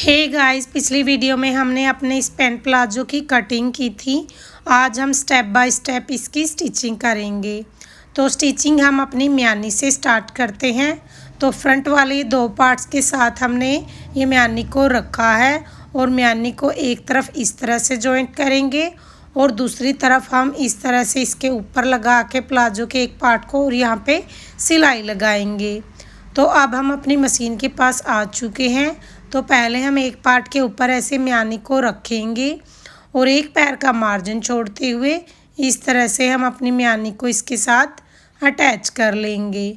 Hey guys, पिछली video में हमने अपने इस पैंट प्लाजो की कटिंग की थी। आज हम स्टेप बाय स्टेप इसकी स्टिचिंग करेंगे। तो स्टिचिंग हम अपनी म्यानी से स्टार्ट करते हैं। तो फ्रंट वाले दो पार्ट्स के साथ हमने ये म्यानी को रखा है और म्यानी को एक तरफ इस तरह से जॉइंट करेंगे और दूसरी तरफ हम इस तरह से इसके ऊपर लगा के प्लाजो के एक पार्ट को और यहाँ पे सिलाई लगाएंगे। तो अब हम अपनी मशीन के पास आ चुके हैं। तो पहले हम एक पार्ट के ऊपर ऐसे म्यानी को रखेंगे और एक पैर का मार्जिन छोड़ते हुए इस तरह से हम अपनी म्यानी को इसके साथ अटैच कर लेंगे।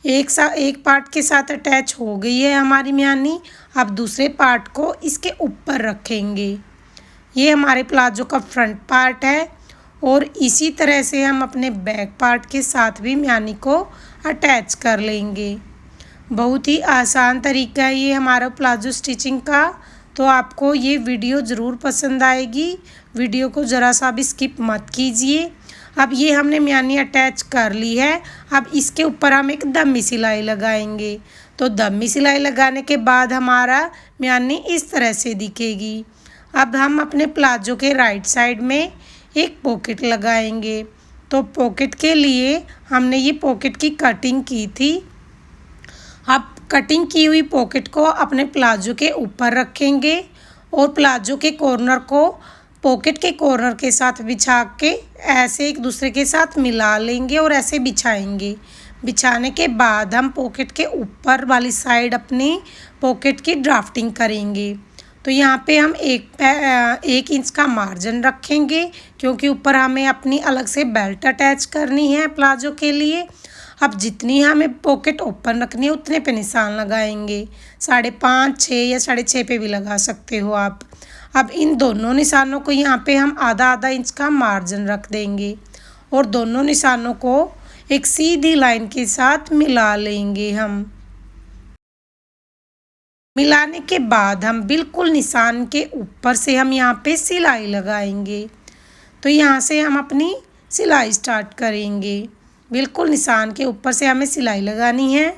एक पार्ट के साथ अटैच हो गई है हमारी म्यानी। अब दूसरे पार्ट को इसके ऊपर रखेंगे। ये हमारे प्लाजो का फ्रंट पार्ट है और इसी तरह से हम अपने बैक पार्ट के साथ भी म्यानी को अटैच कर लेंगे। बहुत ही आसान तरीका है ये हमारा प्लाजो स्टिचिंग का। तो आपको ये वीडियो ज़रूर पसंद आएगी। वीडियो को ज़रा सा भी स्किप मत कीजिए। अब ये हमने म्यानी अटैच कर ली है। अब इसके ऊपर हम एक दम्मी सिलाई लगाएंगे। तो दम्मी सिलाई लगाने के बाद हमारा म्यानी इस तरह से दिखेगी। अब हम अपने प्लाजो के राइट साइड में एक पॉकेट लगाएंगे। तो पॉकेट के लिए हमने ये पॉकेट की कटिंग की थी। अब कटिंग की हुई पॉकेट को अपने प्लाजो के ऊपर रखेंगे और प्लाजो के कॉर्नर को पॉकेट के कॉर्नर के साथ बिछा के ऐसे एक दूसरे के साथ मिला लेंगे और ऐसे बिछाएंगे। बिछाने के बाद हम पॉकेट के ऊपर वाली साइड अपनी पॉकेट की ड्राफ्टिंग करेंगे। तो यहाँ पे हम एक इंच का मार्जिन रखेंगे क्योंकि ऊपर हमें अपनी अलग से बेल्ट अटैच करनी है प्लाजो के लिए। अब जितनी हमें पॉकेट ओपन रखनी है उतने पे निशान लगाएंगे। 5.5, 6 या 6.5 पे भी लगा सकते हो आप। अब इन दोनों निशानों को यहाँ पे हम आधा आधा इंच का मार्जिन रख देंगे और दोनों निशानों को एक सीधी लाइन के साथ मिला लेंगे। हम मिलाने के बाद हम बिल्कुल निशान के ऊपर से हम यहाँ पे सिलाई लगाएंगे। तो यहाँ से हम अपनी सिलाई स्टार्ट करेंगे। बिल्कुल निशान के ऊपर से हमें सिलाई लगानी है।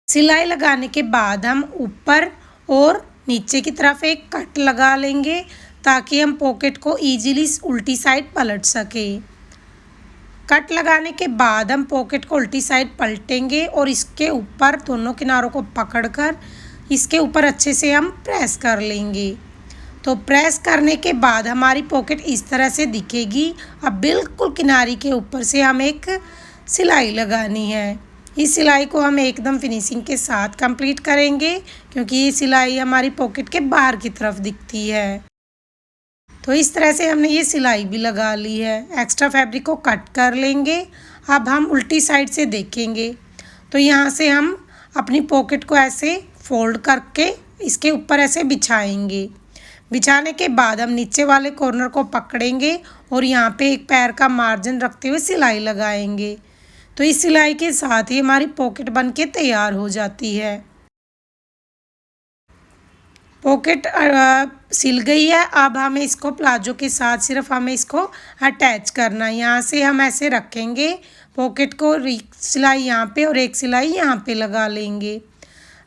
सिलाई लगाने के बाद हम ऊपर और नीचे की तरफ एक कट लगा लेंगे ताकि हम पॉकेट को इजीली उल्टी साइड पलट सके। कट लगाने के बाद हम पॉकेट को उल्टी साइड पलटेंगे और इसके ऊपर दोनों किनारों को पकड़कर इसके ऊपर अच्छे से हम प्रेस कर लेंगे। तो प्रेस करने के बाद हमारी पॉकेट इस तरह से दिखेगी। अब बिल्कुल किनारे के ऊपर से हम एक सिलाई लगानी है। इस सिलाई को हम एकदम फिनिशिंग के साथ कंप्लीट करेंगे क्योंकि ये सिलाई हमारी पॉकेट के बाहर की तरफ दिखती है। तो इस तरह से हमने ये सिलाई भी लगा ली है। एक्स्ट्रा फैब्रिक को कट कर लेंगे। अब हम उल्टी साइड से देखेंगे। तो यहाँ से हम अपनी पॉकेट को ऐसे फोल्ड करके इसके ऊपर ऐसे बिछाएंगे। बिछाने के बाद हम नीचे वाले कॉर्नर को पकड़ेंगे और यहाँ पे एक पैर का मार्जिन रखते हुए सिलाई लगाएंगे। तो इस सिलाई के साथ ही हमारी पॉकेट बनके तैयार हो जाती है। पॉकेट सिल गई है। अब हमें इसको प्लाजो के साथ सिर्फ हमें इसको अटैच करना है। यहाँ से हम ऐसे रखेंगे पॉकेट को, सिलाई यहाँ पे और एक सिलाई यहाँ पे लगा लेंगे।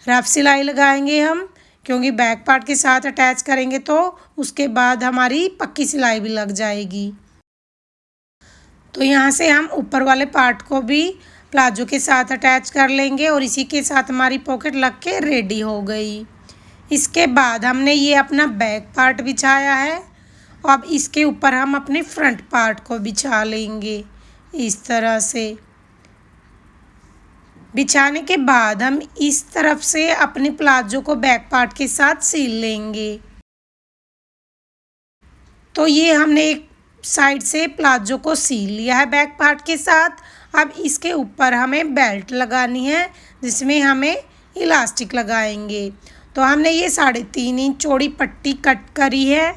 रफ सिलाई लगाएंगे हम क्योंकि बैक पार्ट के साथ अटैच करेंगे तो उसके बाद हमारी पक्की सिलाई भी लग जाएगी। तो यहाँ से हम ऊपर वाले पार्ट को भी प्लाजो के साथ अटैच कर लेंगे और इसी के साथ हमारी पॉकेट लग के रेडी हो गई। इसके बाद हमने ये अपना बैक पार्ट बिछाया है। अब इसके ऊपर हम अपने फ्रंट पार्ट को बिछा लेंगे इस तरह से। बिछाने के बाद हम इस तरफ से अपने प्लाजो को बैक पार्ट के साथ सिल लेंगे। तो ये हमने एक साइड से प्लाजो को सिल लिया है बैक पार्ट के साथ। अब इसके ऊपर हमें बेल्ट लगानी है जिसमें हमें इलास्टिक लगाएंगे। तो हमने ये 3.5 इंच चौड़ी पट्टी कट करी है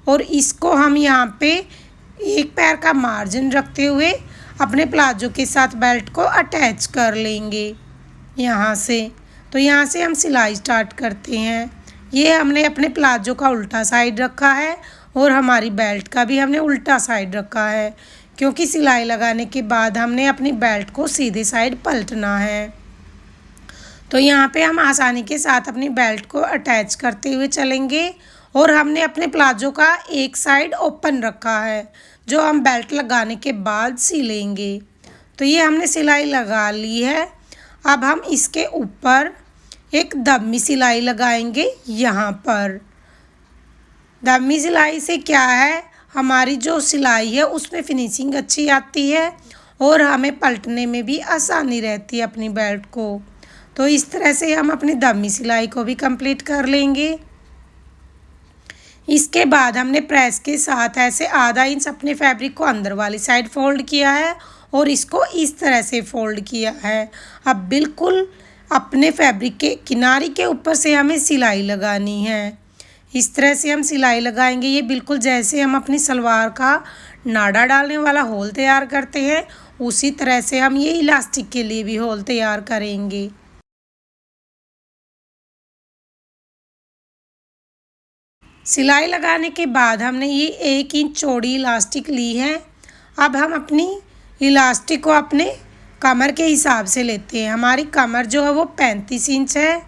और इसको हम यहाँ पे एक पैर का मार्जिन रखते हुए अपने प्लाजो के साथ बेल्ट को अटैच कर लेंगे यहाँ से। तो यहाँ से हम सिलाई स्टार्ट करते हैं। ये हमने अपने प्लाजो का उल्टा साइड रखा है और हमारी बेल्ट का भी हमने उल्टा साइड रखा है क्योंकि सिलाई लगाने के बाद हमने अपनी बेल्ट को सीधे साइड पलटना है। तो यहाँ पे हम आसानी के साथ अपनी बेल्ट को अटैच करते हुए चलेंगे और हमने अपने प्लाजो का एक साइड ओपन रखा है जो हम बेल्ट लगाने के बाद सिलेंगे। तो ये हमने सिलाई लगा ली है। अब हम इसके ऊपर एक दम्मी सिलाई लगाएंगे। यहाँ पर दम्मी सिलाई से क्या है, हमारी जो सिलाई है उसमें फिनिशिंग अच्छी आती है और हमें पलटने में भी आसानी रहती है अपनी बेल्ट को। तो इस तरह से हम अपनी दम्मी सिलाई को भी कंप्लीट कर लेंगे। इसके बाद हमने प्रेस के साथ ऐसे आधा इंच अपने फैब्रिक को अंदर वाली साइड फोल्ड किया है और इसको इस तरह से फोल्ड किया है। अब बिल्कुल अपने फैब्रिक के किनारे के ऊपर से हमें सिलाई लगानी है। इस तरह से हम सिलाई लगाएंगे। ये बिल्कुल जैसे हम अपनी सलवार का नाड़ा डालने वाला होल तैयार करते हैं उसी तरह से हम ये इलास्टिक के लिए भी होल तैयार करेंगे। सिलाई लगाने के बाद हमने ये 1 इंच चौड़ी इलास्टिक ली है। अब हम अपनी इलास्टिक को अपने कमर के हिसाब से लेते हैं। हमारी कमर जो है वो 35 इंच है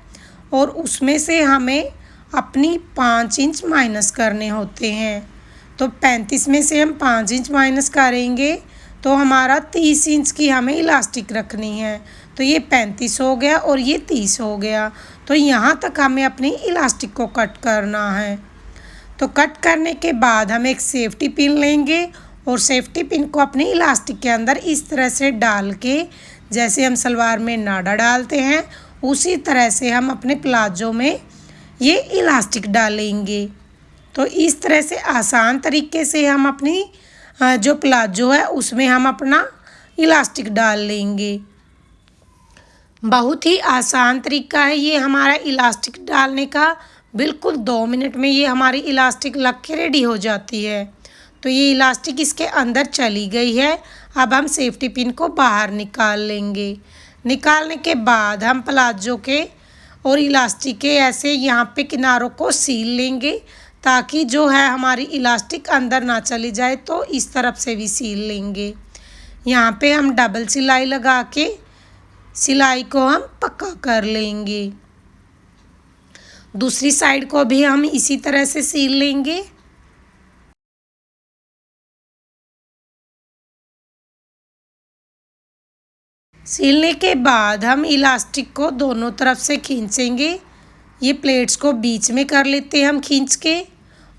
और उसमें से हमें अपनी 5 इंच माइनस करने होते हैं। तो 35 में से हम 5 इंच माइनस करेंगे तो हमारा 30 इंच की हमें इलास्टिक रखनी है। तो ये 35 हो गया और ये 30 हो गया। तो यहाँ तक हमें अपनी इलास्टिक को कट करना है। तो कट करने के बाद हम एक सेफ्टी पिन लेंगे और सेफ्टी पिन को अपनी इलास्टिक के अंदर इस तरह से डाल के, जैसे हम सलवार में नाड़ा डालते हैं उसी तरह से हम अपने प्लाजो में ये इलास्टिक डालेंगे। तो इस तरह से आसान तरीके से हम अपनी जो प्लाजो है उसमें हम अपना इलास्टिक डाल लेंगे। बहुत ही आसान तरीका है ये हमारा इलास्टिक डालने का। बिल्कुल 2 मिनट में ये हमारी इलास्टिक लग के रेडी हो जाती है। तो ये इलास्टिक इसके अंदर चली गई है। अब हम सेफ्टी पिन को बाहर निकाल लेंगे। निकालने के बाद हम प्लाजो के और इलास्टिक के ऐसे यहाँ पे किनारों को सील लेंगे ताकि जो है हमारी इलास्टिक अंदर ना चली जाए। तो इस तरफ से भी सील लेंगे। यहाँ पे हम डबल सिलाई लगा के सिलाई को हम पक्का कर लेंगे। दूसरी साइड को भी हम इसी तरह से सील लेंगे। सीलने के बाद हम इलास्टिक को दोनों तरफ से खींचेंगे। ये प्लेट्स को बीच में कर लेते हैं हम खींच के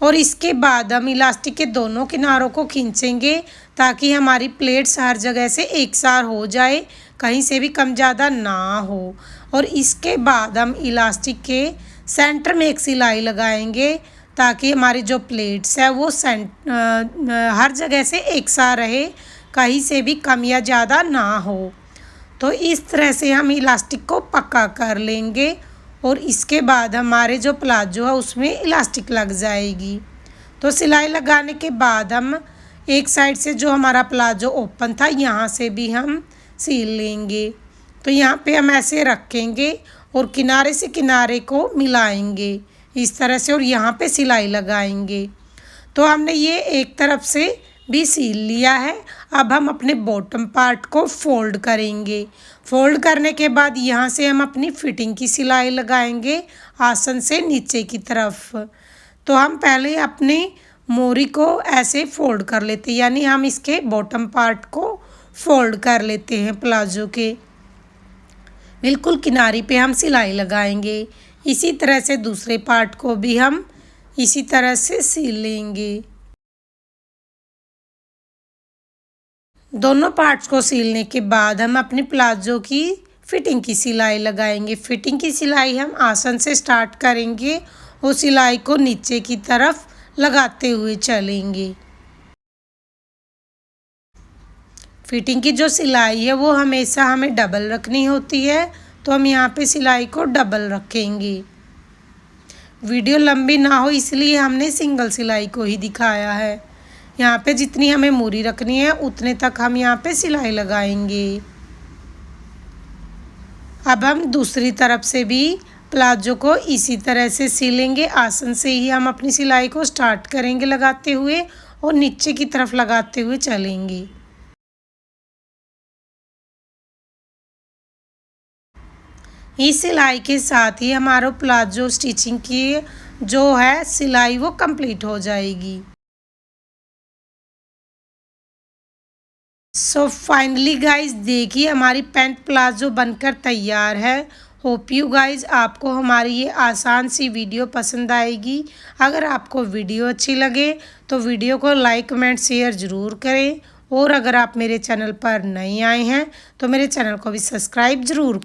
और इसके बाद हम इलास्टिक के दोनों किनारों को खींचेंगे ताकि हमारी प्लेट्स हर जगह से एक सार हो जाए, कहीं से भी कम ज़्यादा ना हो। और इसके बाद हम इलास्टिक के सेंटर में एक सिलाई लगाएंगे ताकि हमारी जो प्लेट्स है वो हर जगह से एक सार रहे, कहीं से भी कम या ज़्यादा ना हो। तो इस तरह से हम इलास्टिक को पक्का कर लेंगे और इसके बाद हमारे जो प्लाजो है उसमें इलास्टिक लग जाएगी। तो सिलाई लगाने के बाद हम एक साइड से जो हमारा प्लाजो ओपन था यहाँ से भी हम सील लेंगे। तो यहाँ पे हम ऐसे रखेंगे और किनारे से किनारे को मिलाएंगे इस तरह से और यहाँ पे सिलाई लगाएंगे। तो हमने ये एक तरफ से भी सील लिया है। अब हम अपने बॉटम पार्ट को फोल्ड करेंगे। फोल्ड करने के बाद यहाँ से हम अपनी फिटिंग की सिलाई लगाएंगे आसन से नीचे की तरफ। तो हम पहले अपने मोरी को ऐसे फोल्ड कर लेते हैं, यानी हम इसके बॉटम पार्ट को फोल्ड कर लेते हैं प्लाजो के। बिल्कुल किनारी पे हम सिलाई लगाएंगे। इसी तरह से दूसरे पार्ट को भी हम इसी तरह से सील लेंगे। दोनों पार्ट्स को सीलने के बाद हम अपने प्लाजो की फिटिंग की सिलाई लगाएंगे। फिटिंग की सिलाई हम आसन से स्टार्ट करेंगे और सिलाई को नीचे की तरफ लगाते हुए चलेंगे। फिटिंग की जो सिलाई है वो हमेशा हमें डबल रखनी होती है, तो हम यहाँ पे सिलाई को डबल रखेंगे। वीडियो लंबी ना हो इसलिए हमने सिंगल सिलाई को ही दिखाया है। यहाँ पे जितनी हमें मूरी रखनी है उतने तक हम यहाँ पे सिलाई लगाएंगे। अब हम दूसरी तरफ से भी प्लाजो को इसी तरह से सिलेंगे। आसन से ही हम अपनी सिलाई को स्टार्ट करेंगे लगाते हुए और नीचे की तरफ लगाते हुए चलेंगे। इस सिलाई के साथ ही हमारा प्लाजो स्टिचिंग की जो है सिलाई वो कंप्लीट हो जाएगी। सो फाइनली गाइज देखिए हमारी पैंट प्लाजो बनकर तैयार है। होप यू गाइज आपको हमारी ये आसान सी वीडियो पसंद आएगी। अगर आपको वीडियो अच्छी लगे तो वीडियो को लाइक कमेंट शेयर ज़रूर करें और अगर आप मेरे चैनल पर नए आए हैं तो मेरे चैनल को भी सब्सक्राइब ज़रूर करें।